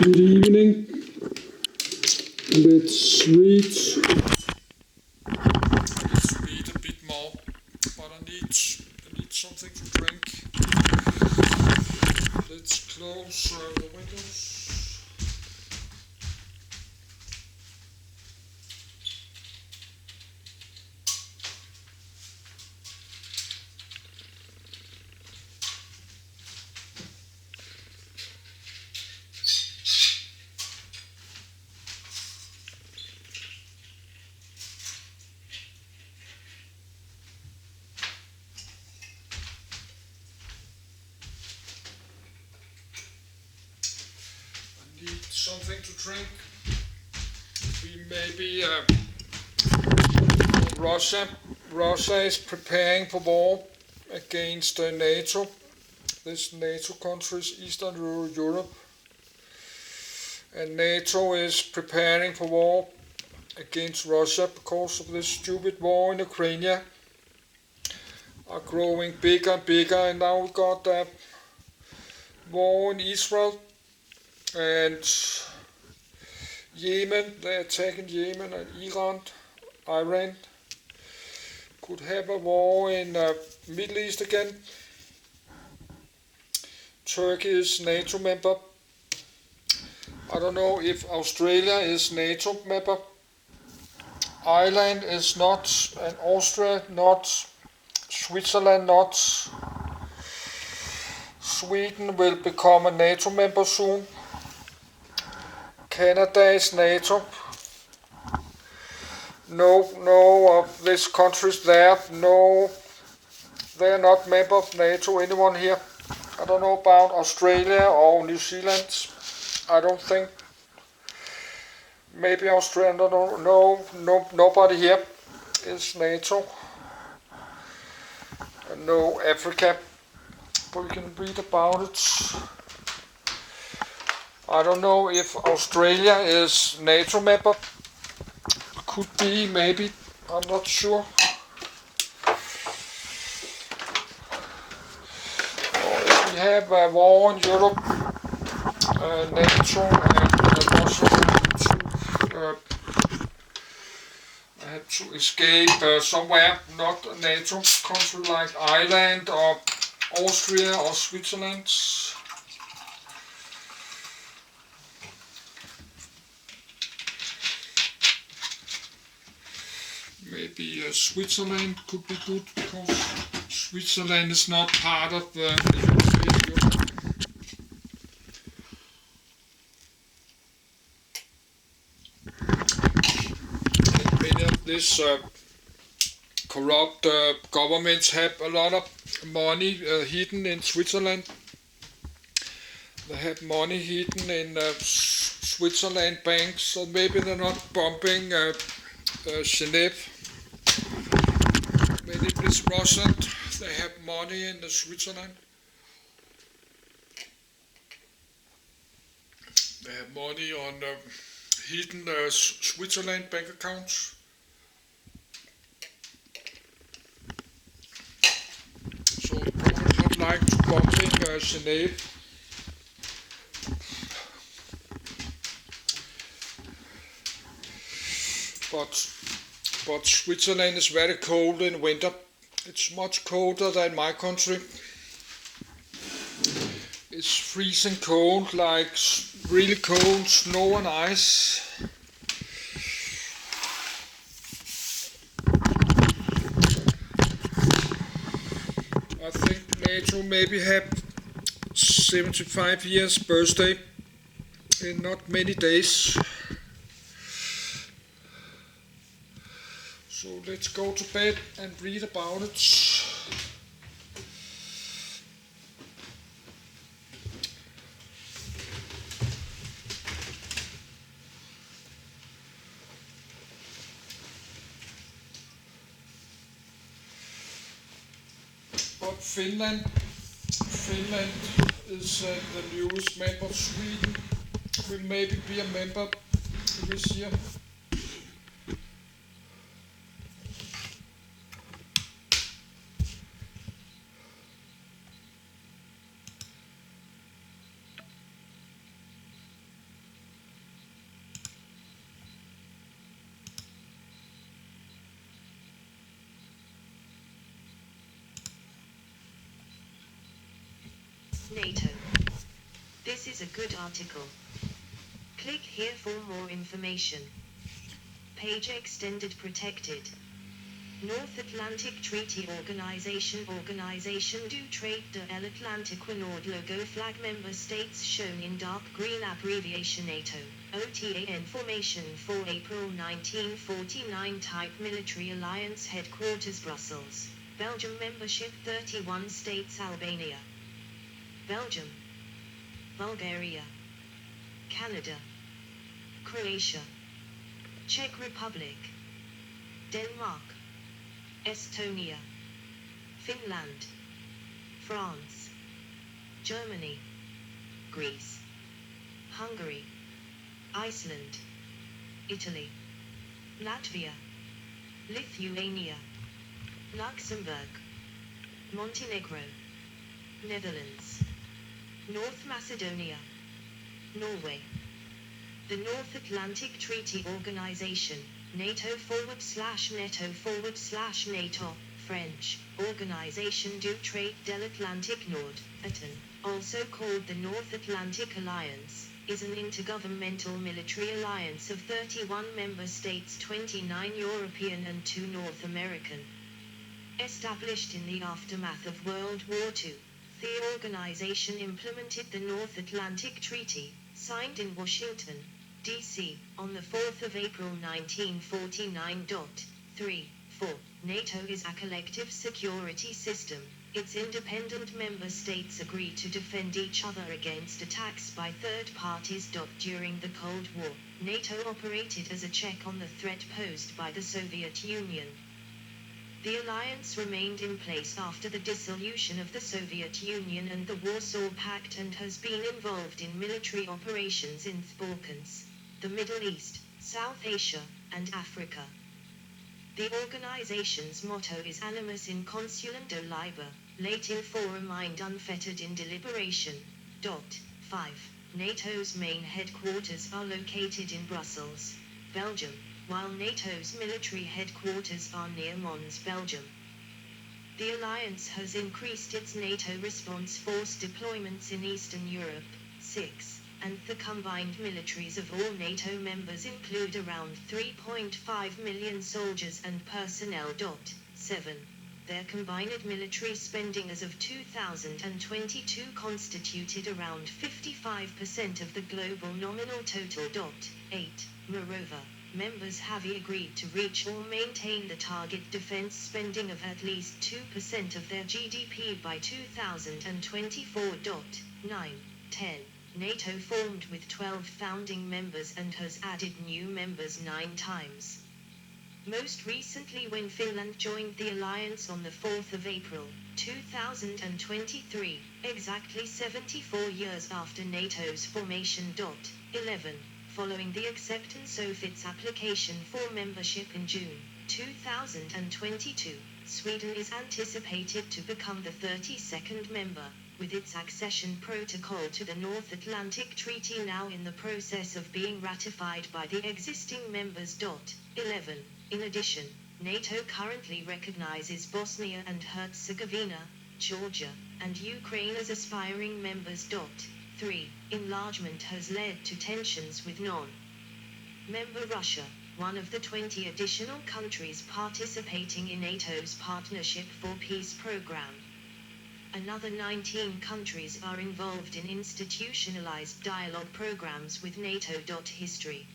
Good evening. Let's read a bit more, but I need something to drink. Let's close the windows. Need something to drink. We maybe Russia is preparing for war against NATO. This NATO countries, Eastern Europe, and NATO is preparing for war against Russia because of this stupid war in Ukraine. Are growing bigger and bigger, and now we got a war in Israel. And Yemen, they're attacking Yemen, and Iran could have a war in Middle East again. Turkey is NATO member. I don't know if Australia is NATO member. Ireland is not, and Austria not, Switzerland not. Sweden will become a NATO member soon. Canada is NATO. No of these countries there. No, they are not member of NATO. Anyone here? I don't know about Australia or New Zealand. I don't think. Maybe Australia. No, nobody here is NATO. And no Africa. But we can read about it. I don't know if Australia is NATO member. Could be, maybe. I'm not sure. Or if we have a war in Europe, NATO and Russia have to escape somewhere, not a NATO country like Ireland or Austria or Switzerland. Maybe Switzerland could be good because Switzerland is not part of the European Union. Many of these corrupt governments have a lot of money hidden in Switzerland. They have money hidden in Switzerland banks, so maybe they're not bombing Geneva. Maybe it's Russian. They have money in Switzerland. They have money on hidden Switzerland bank accounts. So they probably not like to bombing Geneva. But Switzerland is very cold in winter. It's much colder than my country. It's freezing cold, like really cold snow and ice. I think NATO maybe have 75 years birthday in not many days. So let's go to bed and read about it. But Finland is the newest member. Sweden will maybe be a member this year. NATO. This is a good article. Click here for more information. Page extended protected. North Atlantic Treaty Organization du Traité de l'Atlantique Nord logo flag member states shown in dark green abbreviation NATO. OTA formation for April 1949 type military alliance headquarters Brussels. Belgium membership 31 states Albania, Belgium, Bulgaria, Canada, Croatia, Czech Republic, Denmark, Estonia, Finland, France, Germany, Greece, Hungary, Iceland, Italy, Latvia, Lithuania, Luxembourg, Montenegro, Netherlands, North Macedonia, Norway. The North Atlantic Treaty Organization, NATO/NATO, French, Organisation du Traité de l'Atlantique Nord, ATAN, also called the North Atlantic Alliance, is an intergovernmental military alliance of 31 member states, 29 European and 2 North American. Established in the aftermath of World War II, the organization implemented the North Atlantic Treaty, signed in Washington, D.C., on the 4th of April 1949. 3.4. NATO is a collective security system. Its independent member states agree to defend each other against attacks by third parties. During the Cold War, NATO operated as a check on the threat posed by the Soviet Union. The alliance remained in place after the dissolution of the Soviet Union and the Warsaw Pact and has been involved in military operations in the Balkans, the Middle East, South Asia, and Africa. The organization's motto is Animus in Consulendo Liber, late in forum mind unfettered in deliberation. 5. NATO's main headquarters are located in Brussels, Belgium, while NATO's military headquarters are near Mons, Belgium. The alliance has increased its NATO response force deployments in Eastern Europe, 6, and the combined militaries of all NATO members include around 3.5 million soldiers and personnel. 7. Their combined military spending as of 2022 constituted around 55% of the global nominal total. 8. Moreover, members have agreed to reach or maintain the target defense spending of at least 2% of their GDP by 2024. 9. 10. NATO formed with 12 founding members and has added new members 9 times. Most recently when Finland joined the alliance on the 4th of April, 2023, exactly 74 years after NATO's formation. 11. Following the acceptance of its application for membership in June 2022, Sweden is anticipated to become the 32nd member, with its accession protocol to the North Atlantic Treaty now in the process of being ratified by the existing members. 11. In addition, NATO currently recognizes Bosnia and Herzegovina, Georgia, and Ukraine as aspiring members. 3. Enlargement has led to tensions with non-member Russia, one of the 20 additional countries participating in NATO's Partnership for Peace program. Another 19 countries are involved in institutionalized dialogue programs with NATO. History.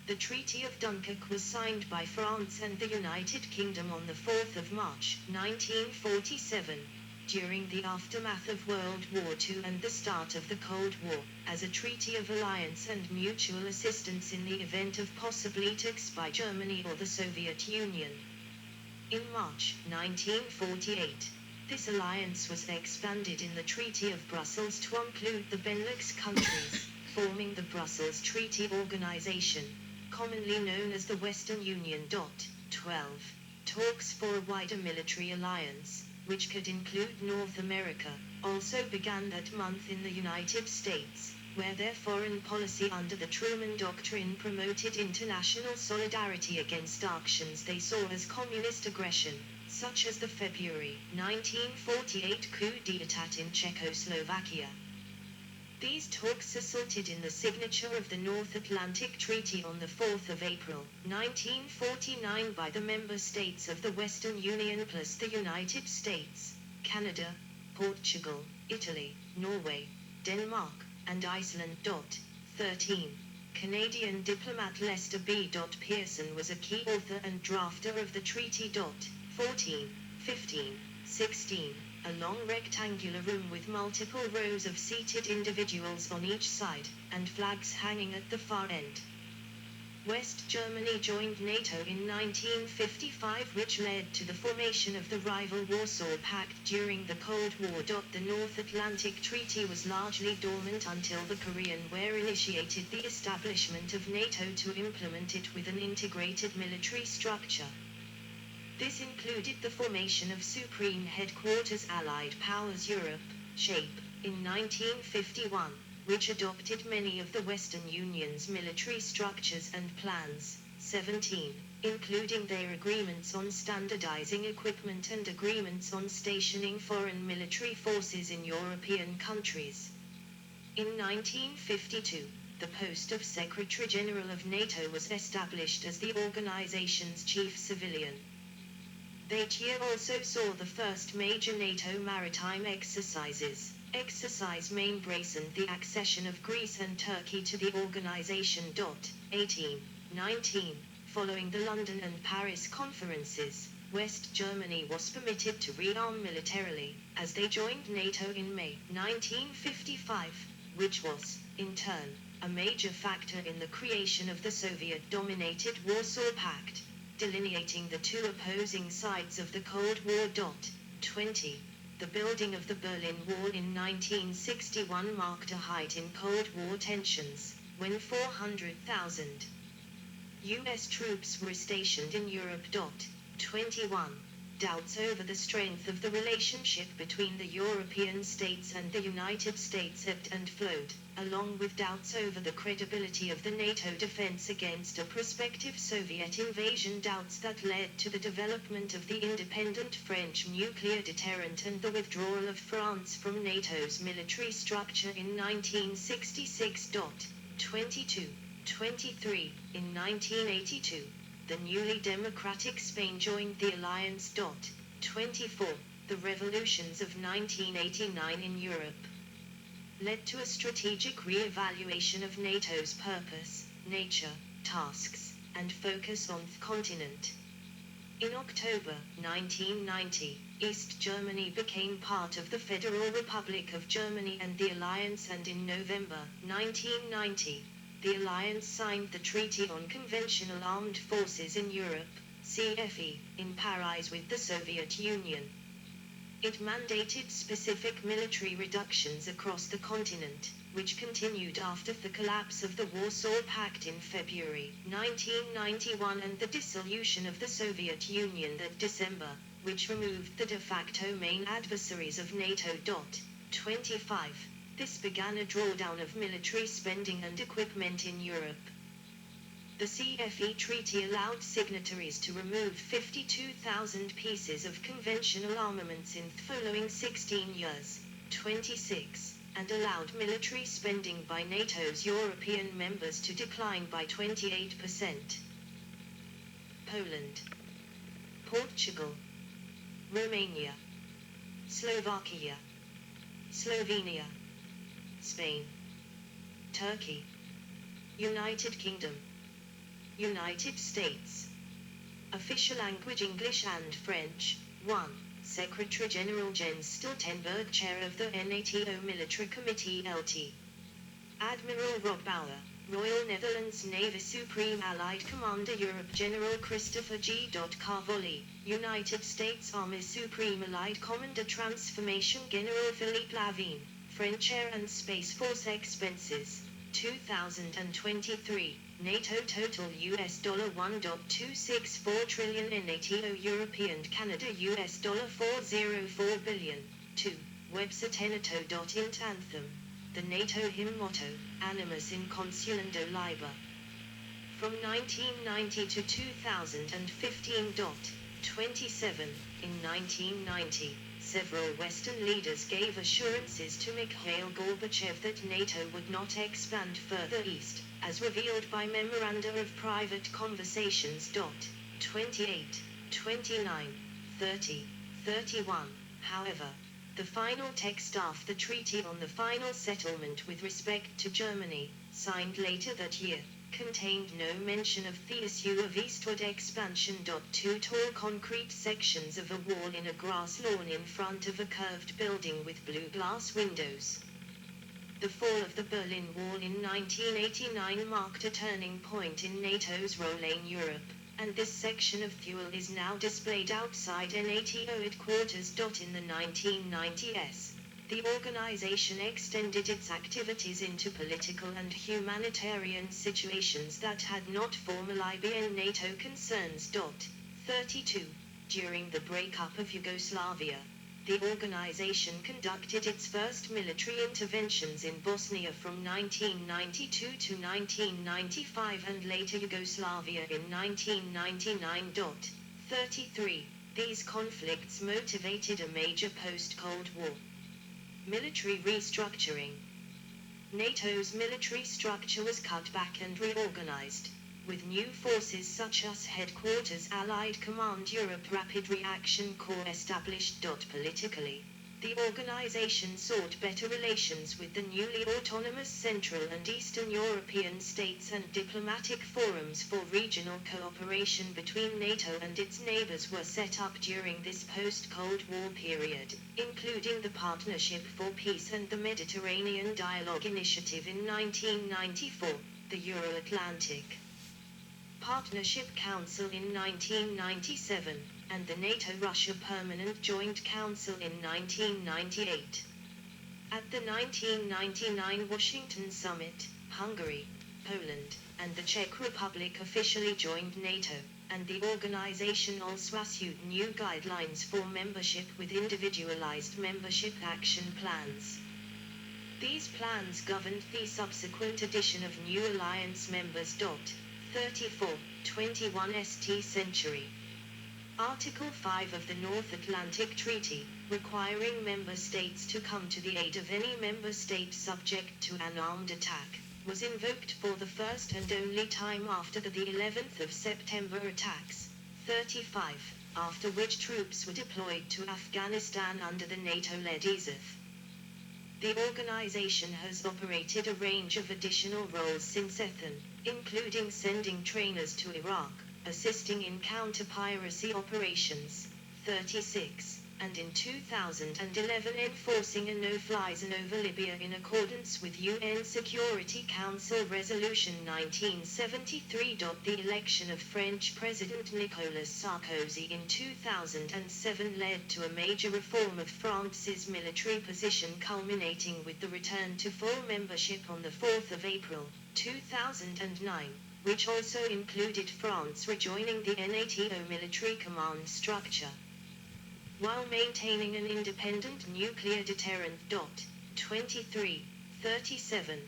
The Treaty of Dunkirk was signed by France and the United Kingdom on the 4th of March, 1947, during the aftermath of World War II and the start of the Cold War, as a treaty of alliance and mutual assistance in the event of possible attacks by Germany or the Soviet Union. In March 1948, this alliance was expanded in the Treaty of Brussels to include the Benelux countries, forming the Brussels Treaty Organization, commonly known as the Western Union. 12. Talks for a wider military alliance, which could include North America, also began that month in the United States, where their foreign policy under the Truman Doctrine promoted international solidarity against actions they saw as communist aggression, such as the February 1948 coup d'état in Czechoslovakia. These talks resulted in the signature of the North Atlantic Treaty on the 4th of April, 1949 by the member states of the Western Union plus the United States, Canada, Portugal, Italy, Norway, Denmark, and Iceland. 13. Canadian diplomat Lester B. Pearson was a key author and drafter of the treaty. 14, 15, 16. A long rectangular room with multiple rows of seated individuals on each side, and flags hanging at the far end. West Germany joined NATO in 1955, which led to the formation of the rival Warsaw Pact during the Cold War. The North Atlantic Treaty was largely dormant until the Korean War initiated the establishment of NATO to implement it with an integrated military structure. This included the formation of Supreme Headquarters Allied Powers Europe, SHAPE, in 1951, which adopted many of the Western Union's military structures and plans. 17, including their agreements on standardizing equipment and agreements on stationing foreign military forces in European countries. In 1952, the post of Secretary General of NATO was established as the organization's chief civilian. That year also saw the first major NATO maritime exercises, Exercise Mainbrace, and the accession of Greece and Turkey to the organization. 18, 19. Following the London and Paris conferences, West Germany was permitted to rearm militarily, as they joined NATO in May 1955, which was, in turn, a major factor in the creation of the Soviet-dominated Warsaw Pact, delineating the two opposing sides of the Cold War. 20. The building of the Berlin Wall in 1961 marked a height in Cold War tensions, when 400,000 U.S. troops were stationed in Europe. 21. Doubts over the strength of the relationship between the European states and the United States ebbed and flowed, along with doubts over the credibility of the NATO defense against a prospective Soviet invasion, doubts that led to the development of the independent French nuclear deterrent and the withdrawal of France from NATO's military structure in 1966. 22, 23. In 1982, the newly democratic Spain joined the alliance. 24. The revolutions of 1989 in Europe led to a strategic re-evaluation of NATO's purpose, nature, tasks, and focus on the continent. In October 1990, East Germany became part of the Federal Republic of Germany and the Alliance, and in November 1990, the Alliance signed the Treaty on Conventional Armed Forces in Europe, CFE, in Paris with the Soviet Union. It mandated specific military reductions across the continent, which continued after the collapse of the Warsaw Pact in February 1991 and the dissolution of the Soviet Union that December, which removed the de facto main adversaries of NATO. 25. This began a drawdown of military spending and equipment in Europe. The CFE Treaty allowed signatories to remove 52,000 pieces of conventional armaments in the following 16 years. 26. And allowed military spending by NATO's European members to decline by 28%. Poland, Portugal, Romania, Slovakia, Slovenia, Spain, Turkey, United Kingdom, United States. Official language English and French. 1. Secretary General Jens Stoltenberg, Chair of the NATO Military Committee LT. Admiral Rob Bauer, Royal Netherlands Navy Supreme Allied Commander Europe General Christopher G. Carvalli, United States Army Supreme Allied Commander Transformation General Philippe Lavigne, French Air and Space Force Expenses, 2023. NATO total US $1.264 trillion in NATO European Canada US $404 billion. 2. Website NATO.int Anthem. The NATO hymn motto, Animus in Consulando Liber. From 1990 to 2015. 27. In 1990, several Western leaders gave assurances to Mikhail Gorbachev that NATO would not expand further east, as revealed by Memoranda of Private Conversations. 28, 29, 30, 31. However, the final text of the treaty on the final settlement with respect to Germany, signed later that year, contained no mention of the issue of eastward expansion. Two tall concrete sections of a wall in a grass lawn in front of a curved building with blue glass windows. The fall of the Berlin Wall in 1989 marked a turning point in NATO's role in Europe, and this section of fuel is now displayed outside NATO headquarters. In the 1990s, the organization extended its activities into political and humanitarian situations that had not formally been NATO concerns. 32. During the breakup of Yugoslavia, the organization conducted its first military interventions in Bosnia from 1992 to 1995 and later Yugoslavia in 1999. 33. These conflicts motivated a major post-Cold War military restructuring. NATO's military structure was cut back and reorganized, with new forces such as Headquarters Allied Command Europe Rapid Reaction Corps established. Politically, the organization sought better relations with the newly autonomous Central and Eastern European states, and diplomatic forums for regional cooperation between NATO and its neighbors were set up during this post-Cold War period, including the Partnership for Peace and the Mediterranean Dialogue Initiative in 1994, the Euro-Atlantic Partnership Council in 1997, and the NATO-Russia Permanent Joint Council in 1998. At the 1999 Washington Summit, Hungary, Poland, and the Czech Republic officially joined NATO, and the organization also issued new guidelines for membership with individualized membership action plans. These plans governed the subsequent addition of new alliance members. 34, 21 st century. Article 5 of the North Atlantic Treaty, requiring member states to come to the aid of any member state subject to an armed attack, was invoked for the first and only time after the 11th of September attacks. 35, after which troops were deployed to Afghanistan under the NATO-led ISAF. The organization has operated a range of additional roles since then, including sending trainers to Iraq, assisting in counter-piracy operations. 36, and in 2011 enforcing a no-fly zone over Libya in accordance with UN Security Council Resolution 1973. The election of French President Nicolas Sarkozy in 2007 led to a major reform of France's military position, culminating with the return to full membership on the 4th of April, 2009. Which also included France rejoining the NATO military command structure, while maintaining an independent nuclear deterrent. 23, 37,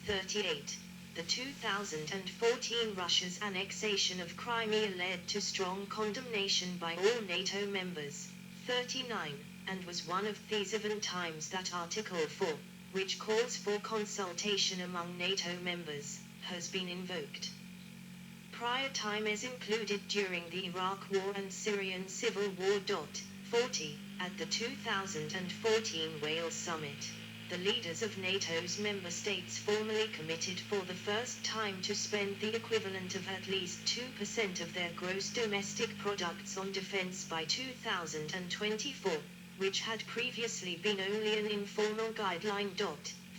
38. The 2014 Russia's annexation of Crimea led to strong condemnation by all NATO members. 39, and was one of these event times that Article 4, which calls for consultation among NATO members, has been invoked. Prior time is included during the Iraq War and Syrian Civil War. 40. At the 2014 Wales Summit, the leaders of NATO's member states formally committed for the first time to spend the equivalent of at least 2% of their gross domestic products on defense by 2024, which had previously been only an informal guideline.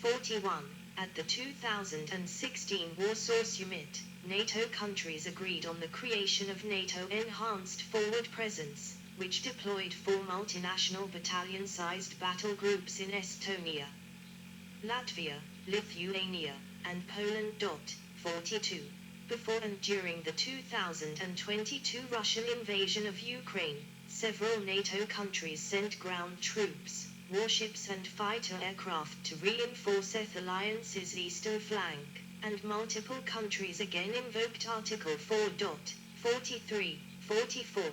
41. At the 2016 Warsaw Summit, NATO countries agreed on the creation of NATO Enhanced Forward Presence, which deployed 4 multinational battalion-sized battle groups in Estonia, Latvia, Lithuania, and Poland. 42. Before and during the 2022 Russian invasion of Ukraine, several NATO countries sent ground troops, warships and fighter aircraft to reinforce the alliance's eastern flank, and multiple countries again invoked Article 4. 43, 44,